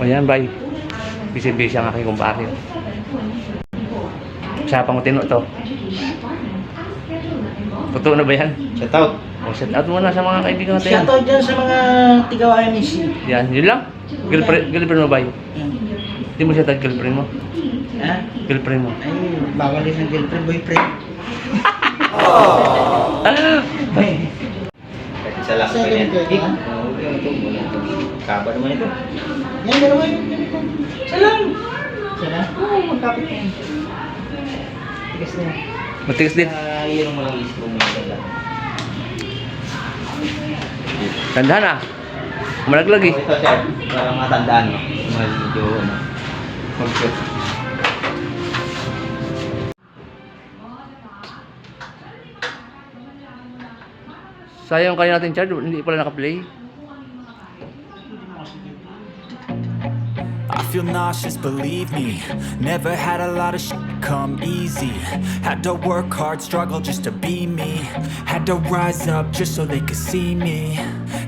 Ayan, bye. Busy-busy ang aking kumpare. Usapang utino to. Totoo na ba yan? Shout out. O, shout out muna sa mga kaibigan natin. Shout out dyan sa mga tigawayan ni si. Yan, yun lang. Girlfriend mo ba yun? Hindi mo siya girlfriend mo? Ha? Girlfriend mo. Ay, bawal din ng girlfriend, boyfriend. Isa lang Sa pa yan. ganito, ha? Kaba naman ito. Yan, dalawa yun. Isa lang. Isa lang? Oo, magkapit na yun. Tigas na yan. Matigas din. Yun mo lang i-screw mo yung lang. Tandaan ah. Malaglag eh. Ito sir, para matandaan mo. Medyo mag-shoot. Sayang kayo natin charge, hindi pala naka-play. I feel nauseous, believe me. Never had a lot of shit come easy. Had to work hard, struggle just to be me. Had to rise up just so they could see me.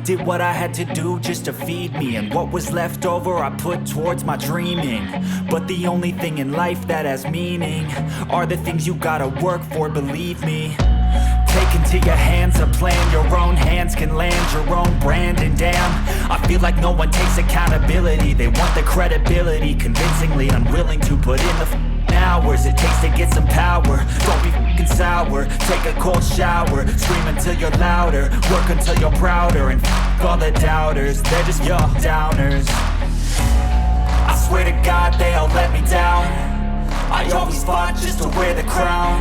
Did what I had to do just to feed me. And what was left over I put towards my dreaming. But the only thing in life that has meaning are the things you gotta work for, believe me. Take into your hands a plan. Your own hands can land your own brand. And damn, I feel like no one takes accountability. They want the credibility, convincingly unwilling to put in the hours it takes to get some power. Don't be f***ing sour. Take a cold shower. Scream until you're louder. Work until you're prouder. And f*** all the doubters, they're just your downers. I swear to God they all let me down. I always fought just to wear the crown.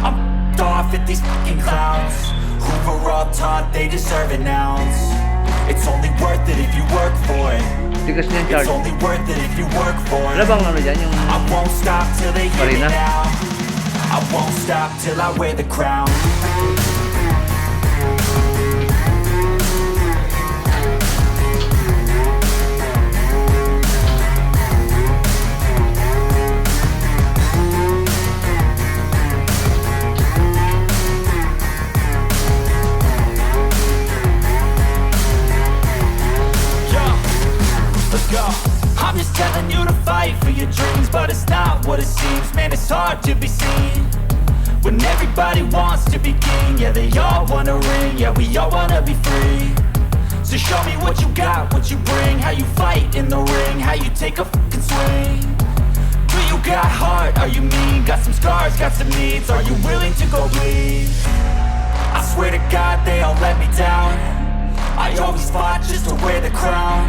I'm off at these fucking clowns who were all taught they deserve an ounce. It's only worth it if you work for it. Tigas niyan It's charge. only worth it if you work for Wala it. bang ano dyan yung... I won't stop till they hear me Marina? now. I won't stop till I wear the crown. I'm just telling you to fight for your dreams, but it's not what it seems. Man, it's hard to be seen when everybody wants to be king. Yeah, they all wanna ring. Yeah, we all wanna be free. So show me what you got, what you bring, how you fight in the ring, how you take a fucking swing. Do you got heart? Are you mean? Got some scars, got some needs. Are you willing to go bleed? I swear to God they all let me down. I always fought just to wear the crown.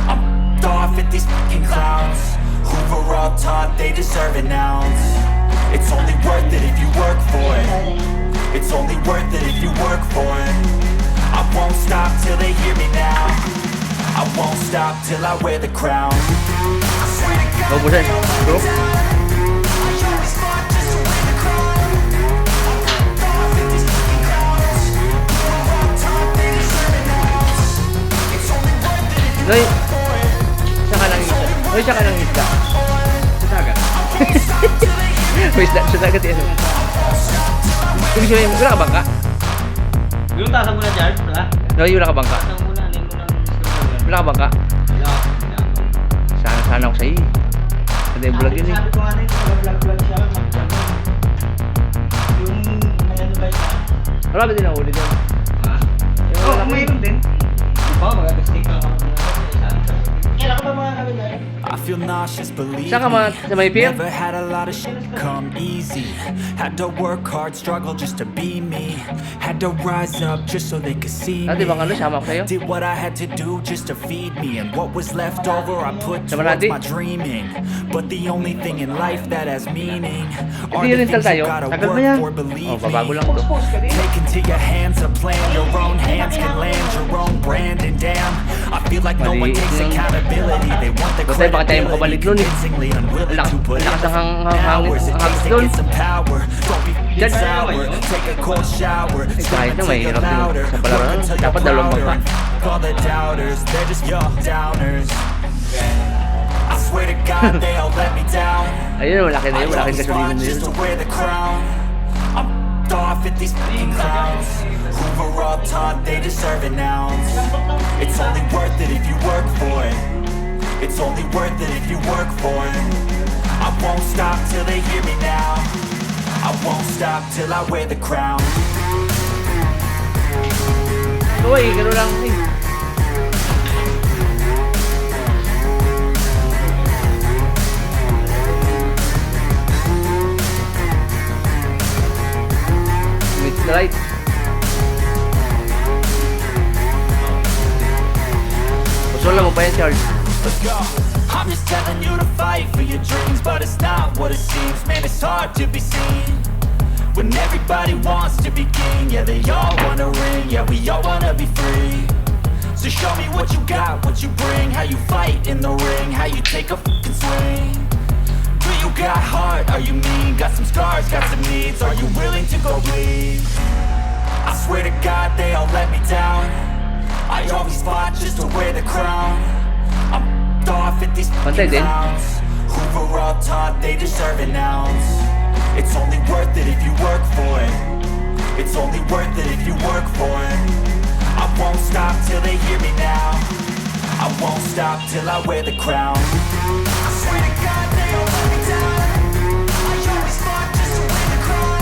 I'm off at these fucking clowns who were all taught they deserve an ounce. It's only worth it if you work for it. It's only worth it if you work for it. I won't stop till they hear me now. I won't stop till I wear the crown. I swear to God, Mabuhay. Bro. I always fought just to wear the crown. I'm off at these fucking clowns who were all taught they deserve an ounce. It's only worth it if you Noy, work for it. siya ka lang isda. Noy, siya ka lang isda. Sa dagat. May isda, sa dagat yan. Kung siya yung, wala ka bangka? Yung tasang muna dyan, wala? Noy, wala ka bangka? Tasang muna, hindi mo lang gusto. Wala ka bangka? Wala. Sana ako sa iyo. Hindi bulag yun eh. Sabi ko nga rin, vlog siya. Yung ano ba siya? Marami din ang huli dyan. Ha? Oo, mayroon din. Oo, mag-stick lang ako. Kailan ka ba mga kami dyan? I feel nauseous, believe Saan ka me. sa may pier? Never had a lot of shit come easy. Had to work hard, struggle just to be me. Had to rise up just so they could see Dati me. bang ano, sama ko sa'yo? Did what I had to do just to feed me. And what was left over I put Sama towards natin? my dreaming. But the only thing in life that has meaning are Hindi the rental things tayo. you gotta Tagal work pa yan. for, believe Oh, babago me. lang to. Take into your hands a plan. Your own hands can land your own brand. And damn, I feel like no one Maliit takes yung- accountability. They want the Basta baka tayo makabalik nun eh. convincingly unwilling to put in Lakas the ang hours it takes to doon. get some power. Don't be Diyan. sour. Take a cold shower. kahit na Scream may until hirap you're yun. louder. Sa palaran, Work until you're dapat dalawang prouder. bangka. And all the doubters, they're just your downers. I swear to God they all let me down. Ayun, malaki na yun. I Malaking always gasolina fought na yun. just to wear the crown. I'm off at these fucking clowns who were all taught they deserve an ounce. It's only worth it if you work for it. It's only worth it if you work for it. I won't stop till they hear me now. I won't stop till I wear the crown. Uy, gano'n lang eh. With the light. Pusola mo pa yan, Charles. Let's go. I'm just telling you to fight for your dreams, but it's not what it seems. Man, it's hard to be seen when everybody wants to be king. Yeah, they all wanna ring. Yeah, we all wanna be free. So show me what you got, what you bring, how you fight in the ring, how you take a fucking swing. Do you got heart? Are you mean? Got some scars, got some needs. Are you willing to go bleed? I swear to God, they all let me down. I always fought just to wear the crown. I'm off at these Pantay din. clowns who were all taught they deserve an ounce. It's only worth it if you work for it. It's only worth it if you work for it. I won't stop till they hear me now. I won't stop till I wear the crown. I swear to God they all let me down. I always fought just to wear the crown.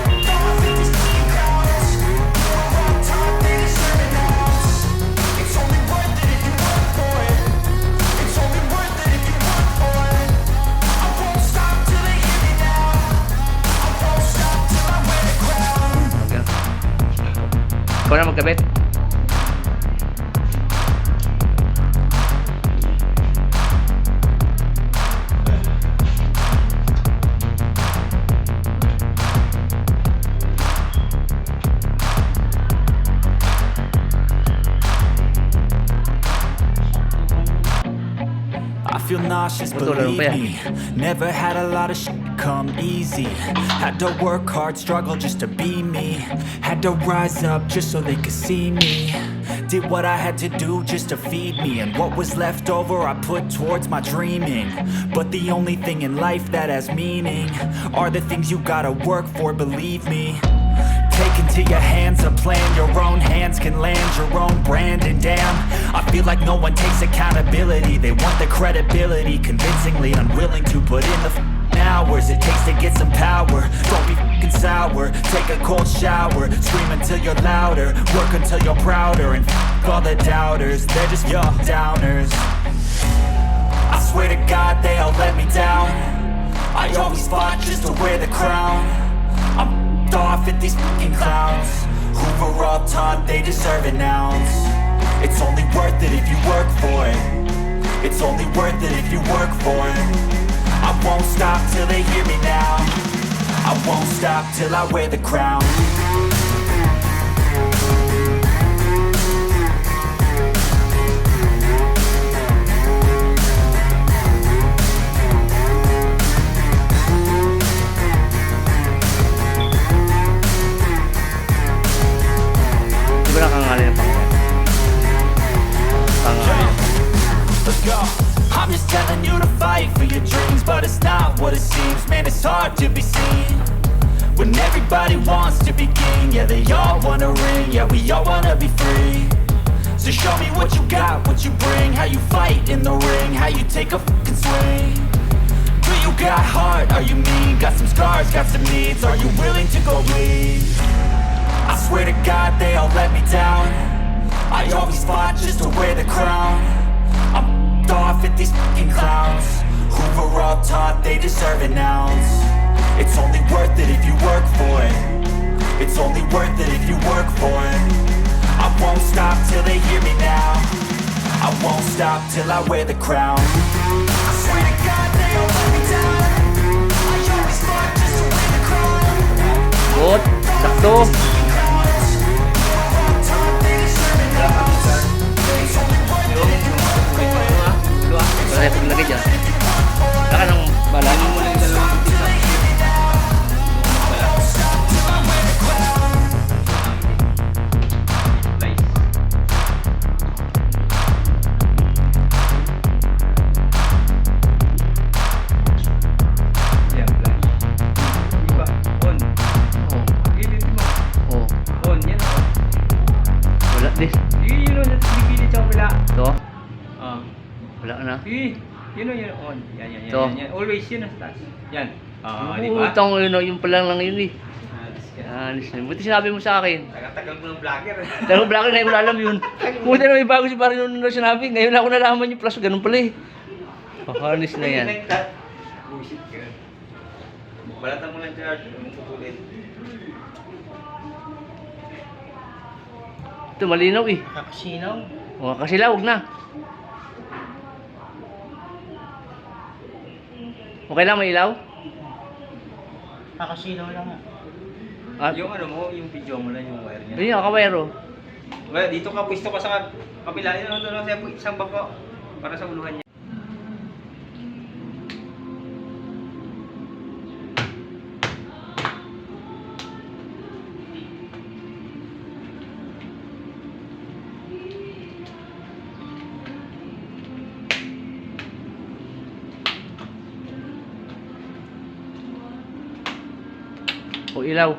I'm off at these clowns who were all taught they deserve an ounce. It's only worth it if you work for it. It's only worth it if you work for it. I won't stop till they hear me now. I won't stop till I wear the crown. Ikaw na magkabit. I feel nauseous, believe me. Never had a lot of shit come easy. Had to work hard, struggle just to be me. Had to rise up just so they could see me. Did what I had to do just to feed me. And what was left over I put towards my dreaming. But the only thing in life that has meaning are the things you gotta work for, believe me. Take into your hands a plan. Your own hands can land your own brand. And damn, I feel like no one takes accountability. They want the credibility, convincingly unwilling to put in the hours it takes to get some power. Don't be fucking sour. Take a cold shower. Scream until you're louder. Work until you're prouder. And all the doubters, they're just your downers. I swear to God they all let me down. I always fought just to wear the crown. I'm off at these fucking clowns who were all taught they deserve an ounce. It's only worth it if you work for it. It's only worth it if you work for it. I won't stop till they hear me now. I won't stop till I wear the crown. Di ba nakangali ng pangalan? Pangalan. Let's go. I'm just telling you to fight for your dreams, but it's not what it seems. Man, it's hard to be seen when everybody wants to be king. Yeah, they all wanna ring. Yeah, we all wanna be free. So show me what you got, what you bring, how you fight in the ring, how you take a fucking swing. Do you got heart? Are you mean? Got some scars, got some needs. Are you willing to go bleed? I swear to God they all let me down. I always fought just to wear the crown. I'm off at these fucking clowns who were all taught they deserve an ounce. It's only worth it if you work for it. It's only worth it if you work for it. I won't stop till they hear me now. I won't stop till I wear the crown. I swear to God they all let me down. I always fought just to wear the crown. Good. Sakto. Wala na paglagay dyan. Saka nang balangin mo lang yung dalawang pizza. Yan, flash. Iba, on. Oh. Gilid mo. Oh. On, yan o. Wala. This. Yun o, nagpipilit siya wala. Ito. Ah. Wala na. Yun o, yun on. Yan. Ito. Yan. Always yun ang taas. Yan. Di ba? Utang yun, oh, yung pala lang yun eh. Alis ka. Anis na. Buti sinabi mo sa akin. Tagal mo ng vlogger. Pero vlogger ngayon ko na alam yun. Buti na may bago si Barry nung sinabi. Ngayon ako nalaman yung plus. Ganun pala eh. Anis na yan. Bullshit ka. Balatan mo lang charge. Anong putulin? Ito malinaw eh. Kakasinaw. O, kasi lawag na. Okay lang, may ilaw? Kakasinaw lang nga. Ah, Yung ano mo, yung video mo lang yung wire niya. yun yung kawero. Well, dito ka, pwesto ka sa kabila. Ano lang sa isang bangko para sa uluhan niya. O, ilaw.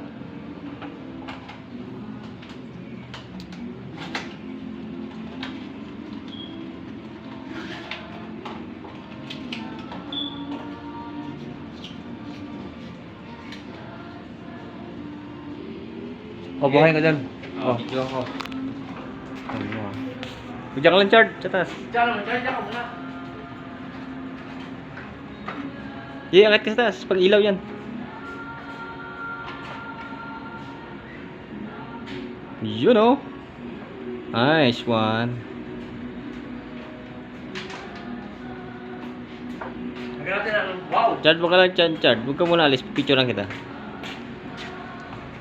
O, buhayin ka dyan. O. Video ko. Diyan ka lang charge sa taas. Diyan naman, diyan ka muna. Angat ka sa taas. Pag ilaw yan. Yun o. Nice one. Lagyan natin ang wow. Charge mo ka lang, charge. Huwag ka muna alis. Picture lang kita.